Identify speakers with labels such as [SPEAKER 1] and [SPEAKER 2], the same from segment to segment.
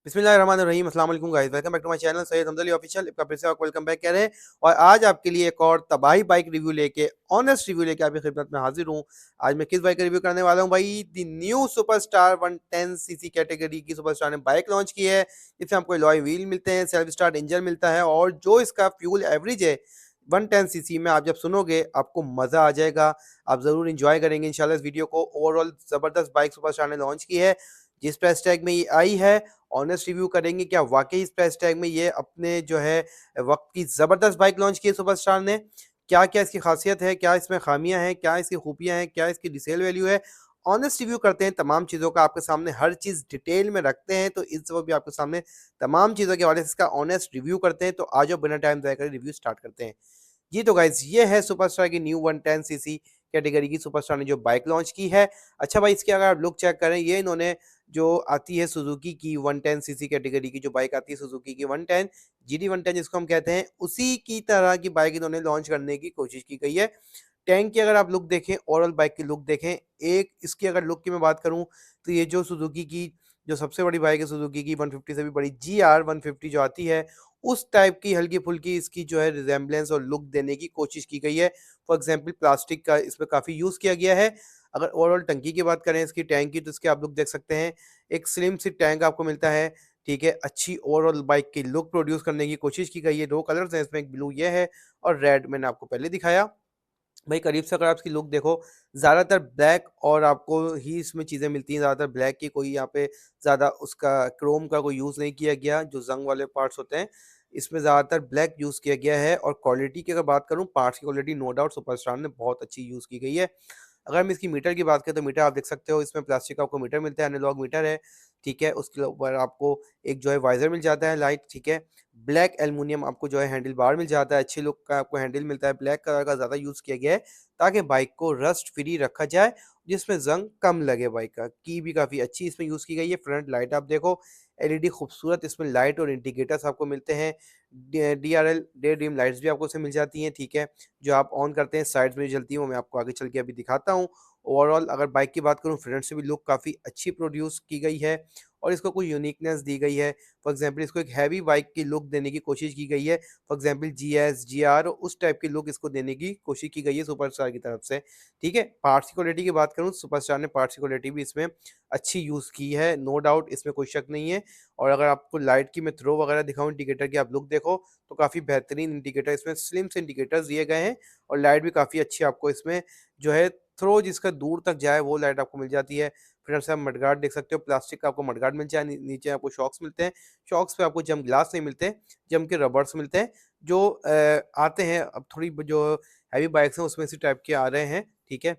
[SPEAKER 1] बिस्मिल्लाहिर्रहमानिर्रहीम अस्सलाम वालेकुम guys, welcome back to my channel Syed Hamza Ali official. आपका फिर से आपको वेलकम बैक कह रहे हैं और आज आपके लिए एक और तबाही बाइक रिव्यू लेके ऑनेस्ट रिव्यू लेके आपकी खिदमत में हाजिर हूँ। आज मैं किस बाइक का रिव्यू करने वाला हूँ भाई, the new superstar 110 CC category की सुपरस्टार ने बाइक लॉन्च की है। इसमें आपको अलॉय व्हील मिलते हैं, सेल्फ स्टार्ट इंजन मिलता है और जो इसका फ्यूल एवरेज है 110 सीसी में, आप जब सुनोगे आपको मजा आ जाएगा। आप जरूर इंजॉय करेंगे इंशाल्लाह इस वीडियो को। ओवरऑल जबरदस्त बाइक सुपरस्टार ने लॉन्च की है। जिस प्राइस टैग में ये आई है, ऑनेस्ट रिव्यू करेंगे क्या वाकई इस प्राइस टैग में ये अपने जो है वक्त की ज़बरदस्त बाइक लॉन्च की है सुपरस्टार ने। क्या क्या इसकी खासियत है, क्या इसमें खामियां हैं, क्या इसकी खूबियां हैं, क्या इसकी डिसेल वैल्यू है। ऑनेस्ट रिव्यू करते हैं तमाम चीज़ों का, आपके सामने हर चीज़ डिटेल में रखते हैं। तो इस वक्त भी आपके सामने तमाम चीज़ों के हवाले से इसका ऑनेस्ट रिव्यू करते हैं। तो आज बिना टाइम ज़ाया करे रिव्यू स्टार्ट करते हैं। जी तो गाइज ये है सुपरस्टार की न्यू 110 सीसी कैटेगरी की सुपरस्टार ने जो बाइक लॉन्च की है। अच्छा भाई, इसके अगर आप लुक चेक करें, ये इन्होंने जो आती है सुजुकी की 110 सीसी कैटेगरी की जो बाइक आती है सुजुकी की 110 जीडी 110 जिसको हम कहते हैं, उसी की तरह की बाइक इन्होंने लॉन्च करने की कोशिश की गई है। टैंक की अगर आप लुक देखें, ओवरऑल बाइक की लुक देखें, एक इसकी अगर लुक की मैं बात करूं तो ये जो सुजुकी की जो सबसे बड़ी बाइक है सुजुकी की 150 से भी बड़ी GR 150 जो आती है, उस टाइप की हल्की फुल्की इसकी जो है रिजेम्बलेंस और लुक देने की कोशिश की गई है। फॉर एग्जाम्पल प्लास्टिक का इसमें काफ़ी यूज़ किया गया है। अगर ओवरऑल टंकी की बात करें इसकी टैंक की, तो इसके आप लुक देख सकते हैं। एक स्लिम सी टैंक आपको मिलता है, ठीक है। अच्छी ओवरऑल बाइक की लुक प्रोड्यूस करने की कोशिश की गई है। दो कलर्स हैं इसमें, एक ब्लू ये है और रेड मैंने आपको पहले दिखाया। भाई करीब से अगर आप इसकी लुक देखो, ज़्यादातर ब्लैक और आपको ही इसमें चीज़ें मिलती हैं, ज़्यादातर ब्लैक की, कोई यहाँ पे ज़्यादा उसका क्रोम का कोई यूज़ नहीं किया गया। जो जंग वाले पार्ट्स होते हैं इसमें ज़्यादातर ब्लैक यूज़ किया गया है। और क्वालिटी की अगर बात करूँ, पार्ट्स की क्वालिटी नो डाउट सुपरस्टार ने बहुत अच्छी यूज़ की गई है। अगर हम इसकी मीटर की बात करें तो मीटर आप देख सकते हो, इसमें प्लास्टिक का आपको मीटर मिलता है, एनालॉग मीटर है, ठीक है। उसके ऊपर आपको एक जो है वाइजर मिल जाता है लाइट, ठीक है। ब्लैक एल्युमिनियम आपको जो है हैंडल बार मिल जाता है, अच्छी लुक का आपको हैंडल मिलता है। ब्लैक कलर का ज़्यादा यूज़ किया गया है ताकि बाइक को रस्ट फ्री रखा जाए, जिसमें जंग कम लगे। बाइक का की भी काफ़ी अच्छी इसमें यूज़ की गई है। फ्रंट लाइट आप देखो, एलईडी खूबसूरत इसमें लाइट और इंडिकेटर्स आपको मिलते हैं। DRL डे ड्रीम लाइट्स भी आपको उससे मिल जाती हैं, ठीक है। जो आप ऑन करते हैं साइड्स में जलती हैं, वो मैं आपको आगे चल के अभी दिखाता हूँ। ओवरऑल अगर बाइक की बात करूँ, फ्रंट से भी लुक काफ़ी अच्छी प्रोड्यूस की गई है और इसको कोई यूनिकनेस दी गई है। फॉर एग्जांपल इसको एक हैवी बाइक की लुक देने की कोशिश की गई है। फॉर एग्जांपल GS GR उस टाइप की लुक इसको देने की कोशिश की गई है सुपरस्टार की तरफ से, ठीक है। पार्ट्स की क्वालिटी की बात करूँ, सुपरस्टार ने पार्ट्स की क्वालिटी भी इसमें अच्छी यूज़ की है, नो डाउट, इसमें कोई शक नहीं है। और अगर आपको लाइट की मैं थ्रो वगैरह दिखाऊँ इंडिकेटर की, आप लुक देखो तो काफ़ी बेहतरीन इंडिकेटर इसमें स्लिम से इंडिकेटर्स दिए गए हैं। और लाइट भी काफ़ी अच्छी आपको इसमें जो है थ्रो जिसका दूर तक जाए वो लाइट आपको मिल जाती है। फिर से आप मडगार्ड देख सकते हो, प्लास्टिक का आपको मडगार्ड मिल जाए, नीचे आपको शॉक्स मिलते हैं। शॉक्स पे आपको जम ग्लास नहीं मिलते, जम के रबर्स मिलते हैं जो आते हैं। अब थोड़ी जो हैवी बाइक्स हैं उसमें इसी टाइप के आ रहे हैं, ठीक है।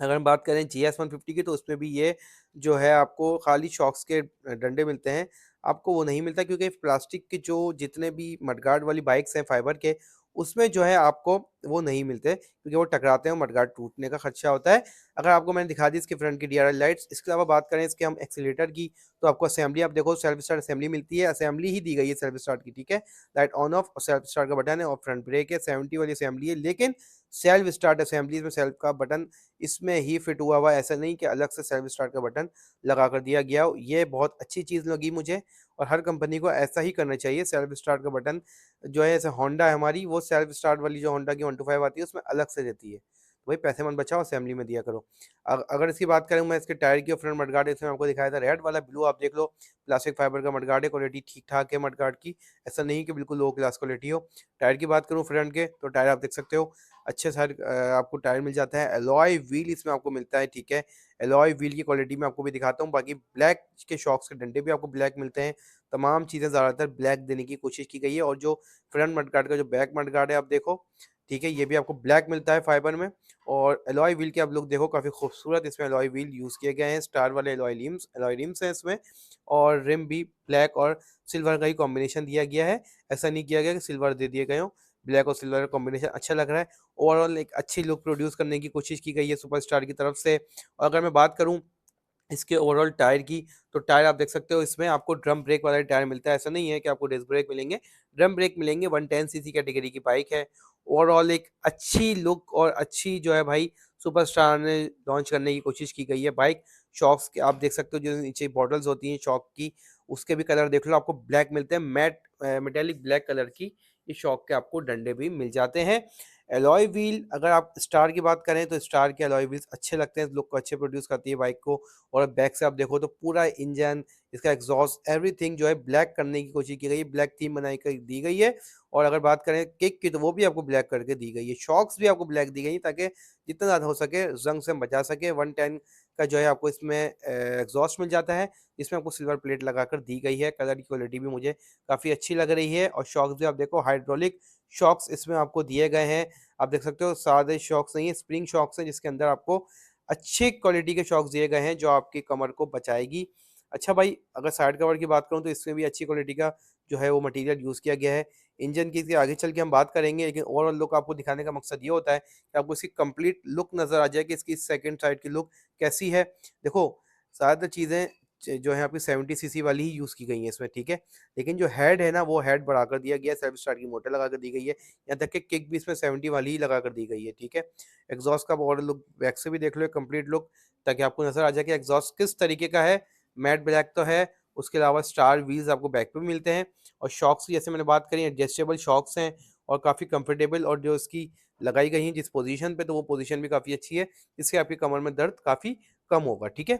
[SPEAKER 1] अगर हम बात करें GS 150 की, तो उसमें भी ये जो है आपको खाली शॉक्स के डंडे मिलते हैं। आपको वो नहीं मिलता क्योंकि प्लास्टिक के जो जितने भी मडगार्ड वाली बाइक्स हैं फाइबर के, उसमें जो है आपको वो नहीं मिलते क्योंकि वो टकराते हैं, मडगार्ड टूटने का खदशा होता है। अगर आपको मैंने दिखा दी इसके फ्रंट की DRL लाइट्स। इसके अलावा बात करें इसके हम एक्सीलेटर की, तो आपको असेंबली आप देखो, सेल्फ स्टार्ट असेंबली मिलती है, असेंबली ही दी गई है सेल्फ स्टार्ट की, ठीक है। लाइट ऑन ऑफ और सेल्फ स्टार्ट का बटन है और फ्रंट ब्रेक है, 70 वाली असेंबली है। लेकिन सेल्फ स्टार्ट असेंबली में सेल्फ का बटन इसमें ही फिट हुआ हुआ है, ऐसा नहीं कि अलग से सेल्फ स्टार्ट का बटन लगा कर दिया गया हो। ये बहुत अच्छी चीज़ लगी मुझे और हर कंपनी को ऐसा ही करना चाहिए। सेल्फ स्टार्ट का बटन जो है, जैसे होंडा है हमारी, वो सेल्फ स्टार्ट वाली जो होंडा की 125 आती है उसमें अलग से रहती है। तो भाई पैसे मत बचाओ, असेंबली में दिया करो। अगर इसकी बात करूँ मैं, इसके टायर की और फ्रंट मडगार्ड इसमें आपको दिखाया था रेड वाला, ब्लू आप देख लो, प्लास्टिक फाइबर का मडगार्ड है, क्वालिटी ठीक ठाक है मडगार्ड की, ऐसा नहीं कि बिल्कुल लो क्लास क्वालिटी हो। टायर की बात करूँ फ्रंट के, तो टायर आप देख सकते हो अच्छे सारे आपको टायर मिल जाता है। एलॉय व्हील इसमें आपको मिलता है, ठीक है। एलॉय व्हील की क्वालिटी मैं आपको भी दिखाता हूँ। बाकी ब्लैक के शॉक्स के डंडे भी आपको ब्लैक मिलते हैं। तमाम चीज़ें ज़्यादातर ब्लैक देने की कोशिश की गई है। और जो फ्रंट मडगार्ड का जो बैक मडगार्ड है आप देखो, ठीक है, ये भी आपको ब्लैक मिलता है फाइबर में। और एलॉय व्हील के आप लोग देखो, काफ़ी खूबसूरत इसमें एलॉय व्हील यूज़ किए गए हैं, स्टार वाले एलॉय रिम्स हैं इसमें। और रिम भी ब्लैक और सिल्वर का ही कॉम्बिनेशन दिया गया है, ऐसा नहीं किया गया कि सिल्वर दे दिए गए हों। ब्लैक और सिल्वर का कॉम्बिनेशन अच्छा लग रहा है। ओवरऑल एक अच्छी लुक प्रोड्यूस करने की कोशिश की गई है सुपरस्टार की तरफ से। और अगर मैं बात करूँ इसके ओवरऑल टायर की, तो टायर आप देख सकते हो, इसमें आपको ड्रम ब्रेक वाला टायर मिलता है, ऐसा नहीं है कि आपको डिस्क ब्रेक मिलेंगे, ड्रम ब्रेक मिलेंगे। 110 सीसी कैटेगरी की बाइक है। ओवरऑल एक अच्छी लुक और अच्छी जो है भाई सुपरस्टार ने लॉन्च करने की कोशिश की गई है बाइक। शॉक्स के आप देख सकते हो, जो नीचे बॉटल्स होती हैं शॉक की, उसके भी कलर देख लो, आपको ब्लैक मिलते हैं, मैट मेटेलिक ब्लैक कलर की ये शॉक के आपको डंडे भी मिल जाते हैं। एलॉय व्हील, अगर आप स्टार की बात करें तो स्टार के एलॉय व्हील्स अच्छे लगते हैं, लुक को अच्छे प्रोड्यूस करती है बाइक को। और बैक से आप देखो तो पूरा इंजन, इसका एग्जॉस्ट, एवरीथिंग जो है ब्लैक करने की कोशिश की गई है, ब्लैक थीम बनाई कर दी गई है। और अगर बात करें किक की तो वो भी आपको ब्लैक करके दी गई है, शॉक्स भी आपको ब्लैक दी गई है ताकि जितना ज़्यादा हो सके जंग से बचा सके। 110 का जो है आपको इसमें एग्जॉस्ट मिल जाता है, इसमें आपको सिल्वर प्लेट लगाकर दी गई है। कलर की क्वालिटी भी मुझे काफ़ी अच्छी लग रही है। और शॉक्स भी आप देखो, हाइड्रोलिक शॉक्स इसमें आपको दिए गए हैं। आप देख सकते हो सादे शॉक्स नहीं है, स्प्रिंग शॉक्स हैं, जिसके अंदर आपको अच्छी क्वालिटी के शॉक्स दिए गए हैं जो आपकी कमर को बचाएगी। अच्छा भाई, अगर साइड कवर की बात करूँ तो इसमें भी अच्छी क्वालिटी का जो है वो मटेरियल यूज़ किया गया है। इंजन की इसके आगे चल के हम बात करेंगे, लेकिन ओवरऑल लुक आपको दिखाने का मकसद ये होता है कि आपको इसकी कंप्लीट लुक नज़र आ जाए कि इसकी सेकंड साइड की लुक कैसी है। देखो, ज़्यादातर चीज़ें जो है आपकी 70 सीसी वाली ही यूज़ की गई हैं इसमें, ठीक है। लेकिन जो हेड है ना, वो हेड बढ़ाकर दिया गया है, सेल्फ स्टार्ट की मोटर लगा कर दी गई है। यहाँ तक कि किक भी इसमें 70 वाली ही लगा कर दी गई है, ठीक है। एग्जॉस्ट का ओवरऑल लुक बैक से भी देख लो कंप्लीट लुक, ताकि आपको नज़र आ जाए कि एग्जॉस्ट किस तरीके का है। मैट ब्लैक तो है, उसके अलावा स्टार व्हील्स आपको बैक पे भी मिलते हैं। और शॉक्स की जैसे मैंने बात करी, एडजस्टेबल शॉक्स हैं और काफ़ी कंफर्टेबल, और जो इसकी लगाई गई हैं जिस पोजीशन पे, तो वो पोजीशन भी काफ़ी अच्छी है, इससे आपकी कमर में दर्द काफ़ी कम होगा, ठीक है।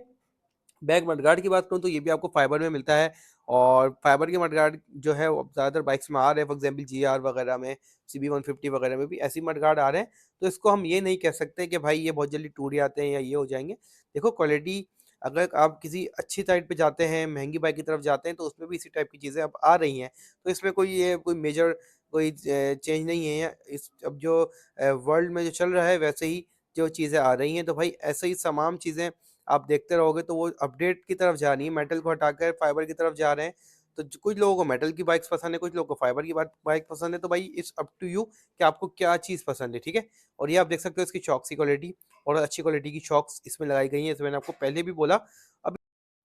[SPEAKER 1] बैक मडगार्ड की बात करूँ तो ये भी आपको फाइबर में मिलता है। और फाइबर के मडगार्ड जो है वो ज़्यादातर बाइक्स में आ रहे हैं, फॉर एग्जाम्पल जीआर वगैरह में, सीबी 150 वगैरह में भी ऐसी मडगार्ड आ रहे हैं। तो इसको हम ये नहीं कह सकते कि भाई ये बहुत जल्दी टूट जाते हैं या ये हो जाएंगे। देखो क्वालिटी, अगर आप किसी अच्छी साइड पे जाते हैं, महंगी बाइक की तरफ जाते हैं, तो उसमें भी इसी टाइप की चीज़ें अब आ रही हैं। तो इसमें कोई मेजर कोई चेंज नहीं है। इस अब जो वर्ल्ड में जो चल रहा है वैसे ही जो चीज़ें आ रही हैं, तो भाई ऐसे ही तमाम चीज़ें आप देखते रहोगे तो वो अपडेट की तरफ जा रही है, मेटल को हटाकर फाइबर की तरफ जा रहे हैं। तो कुछ लोगों को मेटल की बाइक्स पसंद है, कुछ लोगों को फाइबर की बाइक पसंद है, तो भाई इट्स अप टू यू कि आपको क्या चीज़ पसंद है, ठीक है। और ये आप देख सकते हो इसकी चॉक्स की क्वालिटी, और अच्छी क्वालिटी की चॉक्स इसमें लगाई गई हैं, जैसे मैंने आपको पहले भी बोला। अब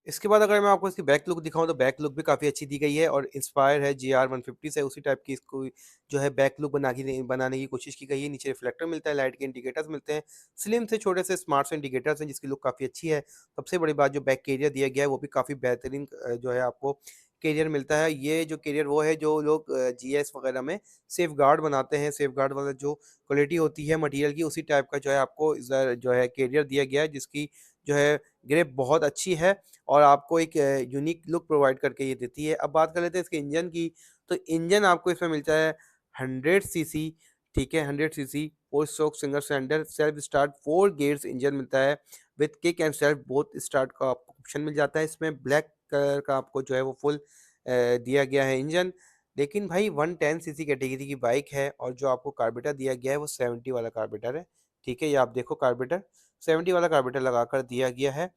[SPEAKER 1] इसके बाद अगर मैं आपको इसकी बैक लुक दिखाऊँ तो बैक लुक भी काफ़ी अच्छी दी गई है, और इंस्पायर है जीआर 150 से, उसी टाइप की इसको जो है बैक लुक बनाने की कोशिश की गई है। नीचे रिफ्लेक्टर मिलता है, लाइट के इंडिकेटर्स मिलते हैं, स्लिम से छोटे से स्मार्ट से इंडिकेटर्स हैं, जिसकी लुक काफ़ी अच्छी है। सबसे बड़ी बात, जो बैक कैरियर दिया गया है वो भी काफ़ी बेहतरीन जो है आपको कैरियर मिलता है। ये जो कैरियर वो है जो लोग जीएस वगैरह में सेफ गार्ड बनाते हैं, सेफ गार्ड वाला जो क्वालिटी होती है मटेरियल की, उसी टाइप का जो है आपको जो है कैरियर दिया गया है, जिसकी जो है ग्रिप बहुत अच्छी है और आपको एक यूनिक लुक प्रोवाइड करके ये देती है। अब बात कर लेते हैं इसके इंजन की, तो इंजन आपको इसमें मिलता है 100 सीसी, ठीक है, 100 CC 4 stroke single cylinder self start 4 gears engine मिलता है, with kick and self both start का आपको ऑप्शन मिल जाता है। इसमें ब्लैक कलर का आपको जो है वो फुल दिया गया है इंजन। लेकिन भाई 110 सीसी कैटेगरी की बाइक है, और जो आपको कार्बोरेटर दिया गया है वो 70 वाला कार्बोरेटर है, ठीक है। ये आप देखो कार्बोरेटर 70 वाला कार्बोरेटर लगाकर दिया गया है।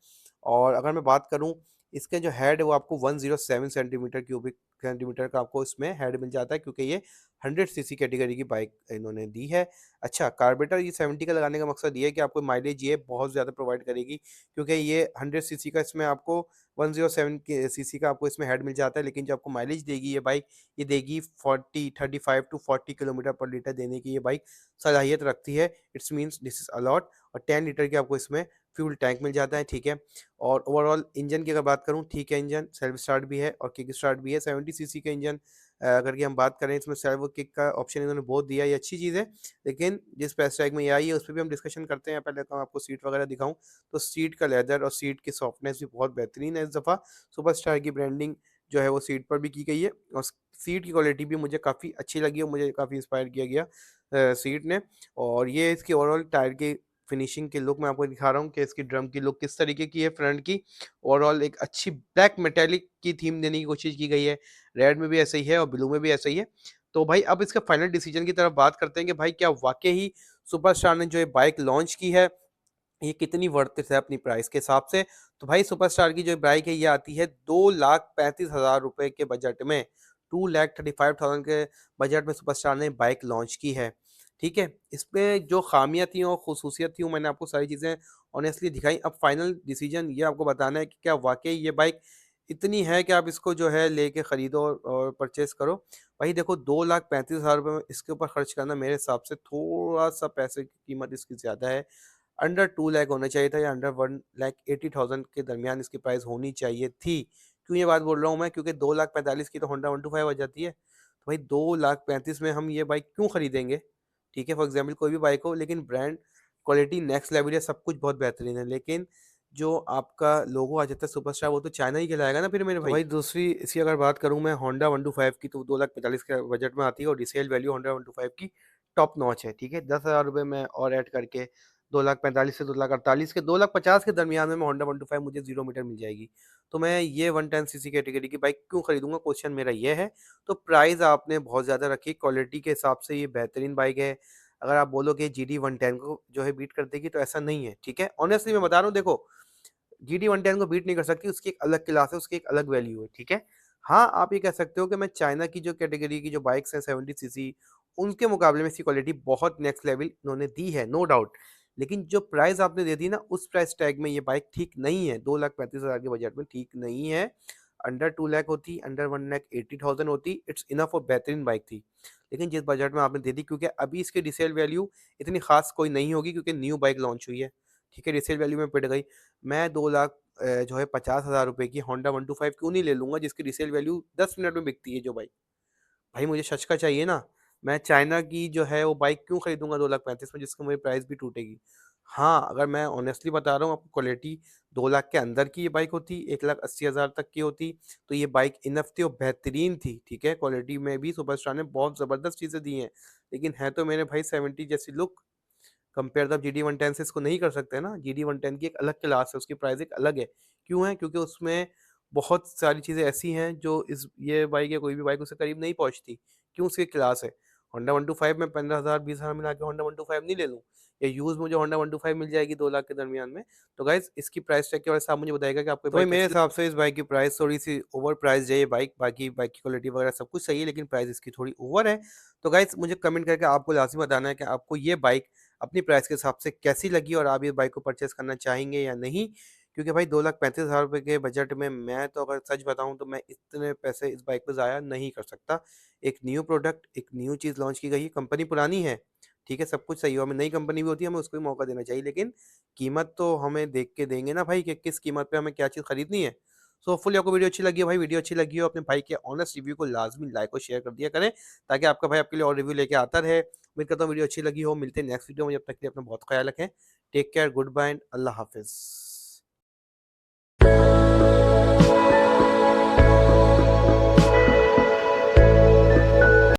[SPEAKER 1] और अगर मैं बात करूँ, इसके जो हेड है वो आपको 107 सेंटीमीटर क्यूबिक सेंटीमीटर का आपको इसमें हेड मिल जाता है, क्योंकि ये 100 सीसी कैटेगरी की बाइक इन्होंने दी है। अच्छा, कार्बोरेटर ये 70 का लगाने का मकसद ये है कि आपको माइलेज ये बहुत ज़्यादा प्रोवाइड करेगी, क्योंकि ये 100 सीसी का इसमें आपको 107 के सीसी का आपको इसमें हेड मिल जाता है। लेकिन जो आपको माइलेज देगी ये बाइक, ये देगी 35 टू 40 किलोमीटर पर लीटर देने की ये बाइक सलाहियत रखती है। It's means this is a lot. और 10 लीटर की आपको इसमें फ्यूल टैंक मिल जाता है, ठीक है। और ओवरऑल इंजन की अगर बात करूँ, ठीक है, इंजन सेल्फ स्टार्ट भी है और किक स्टार्ट भी है। 70 सीसी का इंजन अगर कि हम बात करें, इसमें सेल्फ और किक का ऑप्शन इन्होंने बहुत दिया है, ये अच्छी चीज़ है। लेकिन जिस प्राइस टैग में ये आई है उस पर भी हम डिस्कशन करते हैं। पहले तो मैं आपको सीट वगैरह दिखाऊं, तो सीट का लेदर और सीट की सॉफ्टनेस भी बहुत बेहतरीन है। इस दफ़ा सुपर स्टार की ब्रांडिंग जो है वो सीट पर भी की गई है, और सीट की क्वालिटी भी मुझे काफ़ी अच्छी लगी और मुझे काफ़ी इंस्पायर किया गया सीट ने। और ये इसकी ओवरऑल टायर की फिनिशिंग की लुक मैं आपको दिखा रहा हूँ कि इसकी ड्रम की लुक किस तरीके की है फ्रंट की। ओवरऑल एक अच्छी ब्लैक मेटेलिक की थीम देने की कोशिश की गई है, रेड में भी ऐसे ही है और ब्लू में भी ऐसे ही है। तो भाई अब इसका फाइनल डिसीजन की तरफ बात करते हैं कि भाई क्या वाकई ही सुपरस्टार ने जो ये बाइक लॉन्च की है, ये कितनी वर्थ इट है अपनी प्राइस के हिसाब से। तो भाई सुपरस्टार की जो बाइक है ये आती है 2,35,000 रुपए के बजट में, 2,35,000 के बजट में सुपरस्टार ने बाइक लॉन्च की है, ठीक है। इसमें जो खामियां थी और खसूसियत थी वो मैंने आपको सारी चीज़ें ऑनेस्टली दिखाई। अब फाइनल डिसीजन ये आपको बताना है कि क्या वाकई ये बाइक इतनी है कि आप इसको जो है लेके ख़रीदो और परचेज़ करो। भाई देखो, 2,35,000 रुपये में इसके ऊपर खर्च करना मेरे हिसाब से थोड़ा-सा पैसे की कीमत इसकी ज़्यादा है। अंडर 2 लाख होना चाहिए था, या अंडर 1,80,000 के दरमियान इसकी प्राइस होनी चाहिए थी। क्यों ये बात बोल रहा हूँ मैं? क्योंकि 2,45,000 की तो होंडा 125 आ जाती है। तो भाई 2,35,000 में हम ये बाइक क्यों खरीदेंगे? ठीक है, फॉर एग्ज़ाम्पल कोई भी बाइक हो, लेकिन ब्रांड क्वालिटी नेक्स्ट लेवल है, सब कुछ बहुत बेहतरीन है। लेकिन जो आपका लोगो आ जाता है सुपरस्टार, वो तो चाइना ही कहलाएगा ना फिर मेरे भाई। तो भाई दूसरी इसकी अगर बात करूँ मैं, होंडा 125 की, तो 2,45,000 के बजट में आती है और रीसेल वैल्यू होंडा 125 की टॉप नॉच है। ठीक है, 10,000 रुपये में और ऐड करके 2,45,000 से 2,48,000 के 2,50,000 के दरमियान में होंडा 125 मुझे 0 मीटर मिल जाएगी। तो मैं ये 110 सीसी कैटेगरी की बाइक क्यों खरीदूँगा? क्वेश्चन मेरा ये है। तो प्राइस आपने बहुत ज़्यादा रखी, क्वालिटी के हिसाब से ये बेहतरीन बाइक है। अगर आप बोलोगे जीडी 110 को जो है बीट कर देगी, तो ऐसा नहीं है, ठीक है? ऑनेस्टली मैं बता रहा हूँ, देखो जीडी 110 को बीट नहीं कर सकती, उसकी एक अलग क्लास है, उसकी एक अलग वैल्यू है, ठीक है? हाँ, आप ये कह सकते हो कि मैं चाइना की जो कैटेगरी की जो बाइक्स हैं 70 सीसी, उनके मुकाबले में इसकी क्वालिटी बहुत नेक्स्ट लेवल इन्होंने दी है, नो डाउट। लेकिन जो प्राइस आपने दे दी ना, उस प्राइस टैग में ये बाइक ठीक नहीं है, 2,35,000 के बजट में ठीक नहीं है। अंडर 2 लाख होती, अंडर 1,80,000 होती, इट्स इनफ और बेहतरीन बाइक थी। लेकिन जिस बजट में आपने दे दी, क्योंकि अभी इसकी रीसेल वैल्यू इतनी खास कोई नहीं होगी, क्योंकि न्यू बाइक लॉन्च हुई है, ठीक है? रीसेल वैल्यू में पिट गई। मैं 2 लाख जो है 50,000 रुपए की होंडा 125 क्यों नहीं ले लूँगा, जिसकी रीसेल वैल्यू 10 मिनट में बिकती है जो बाइक। भाई मुझे सच का चाहिए ना, मैं चाइना की जो है वो बाइक क्यों खरीदूँगा 2,35,000 में, जिसकी मेरी प्राइस भी टूटेगी। हाँ, अगर मैं ऑनेस्टली बता रहा हूँ आपको, क्वालिटी 2 लाख के अंदर की ये बाइक होती, 1,80,000 तक की होती, तो ये बाइक इनफ थी और बेहतरीन थी, ठीक है? क्वालिटी में भी सुपरस्टार ने बहुत ज़बरदस्त चीज़ें दी हैं, लेकिन है तो मेरे भाई 70 जैसी लुक। कंपेयर आप जीडी 110 से इसको नहीं कर सकते ना, जीडी 110 की एक अलग क्लास है, उसकी प्राइस एक अलग है। क्यों है? क्योंकि उसमें बहुत सारी चीज़ें ऐसी हैं जो इस ये बाइक या कोई भी बाइक उसके करीब नहीं पहुँचती। क्यों? उसकी क्लास है। होंडा 125 में 15,000 20,000 मिला के होंडा 125 नहीं ले लूँ? या यूज़ मुझे होंडा 125 मिल जाएगी 2 लाख के दरमियान में। तो गाइज़ इसकी प्राइस टैग की वजह से आप मुझे बताइएगा कि आपको ये तो भाई बाइक मेरे कैसी हिसाब से इस बाइक की प्राइस थोड़ी-सी ओवर प्राइस्ड है ये बाइक, बाकी बाइक की क्वालिटी वगैरह सब कुछ सही है, लेकिन प्राइस इसकी थोड़ी ओवर है। तो गाइज़ मुझे कमेंट करके आपको लाज़मी बताना है कि आपको ये बाइक अपनी प्राइस के हिसाब से कैसी लगी और आप ये बाइक को परचेज़ करना चाहेंगे या नहीं? क्योंकि भाई 2,35,000 रुपए के बजट में मैं तो अगर सच बताऊँ तो मैं इतने पैसे इस बाइक पे ज़ाया नहीं कर सकता। एक न्यू प्रोडक्ट, एक न्यू चीज़ लॉन्च की गई है, कंपनी पुरानी है, ठीक है? सब कुछ सही है, हमें नई कंपनी भी होती है, हमें उसको भी मौका देना चाहिए, लेकिन कीमत तो हमें देख के देंगे ना भाई कि किस कीमत पे हमें क्या चीज़ खरीदनी है। सो होपफुली आपको वीडियो अच्छी लगी हो भाई, वीडियो अच्छी लगी हो अपने भाई के ऑनेस्ट रिव्यू को लाज़मी लाइक और शेयर कर दिया करें, ताकि आपका भाई आपके लिए और रिव्यू लेके आता रहे। उम्मीद करता हूँ वीडियो अच्छी लगी हो। मिलते हैं नेक्स्ट वीडियो में, जब तक के लिए अपना बहुत ख्याल रखें। Take care, goodbye and अल्लाह हाफ़िज़।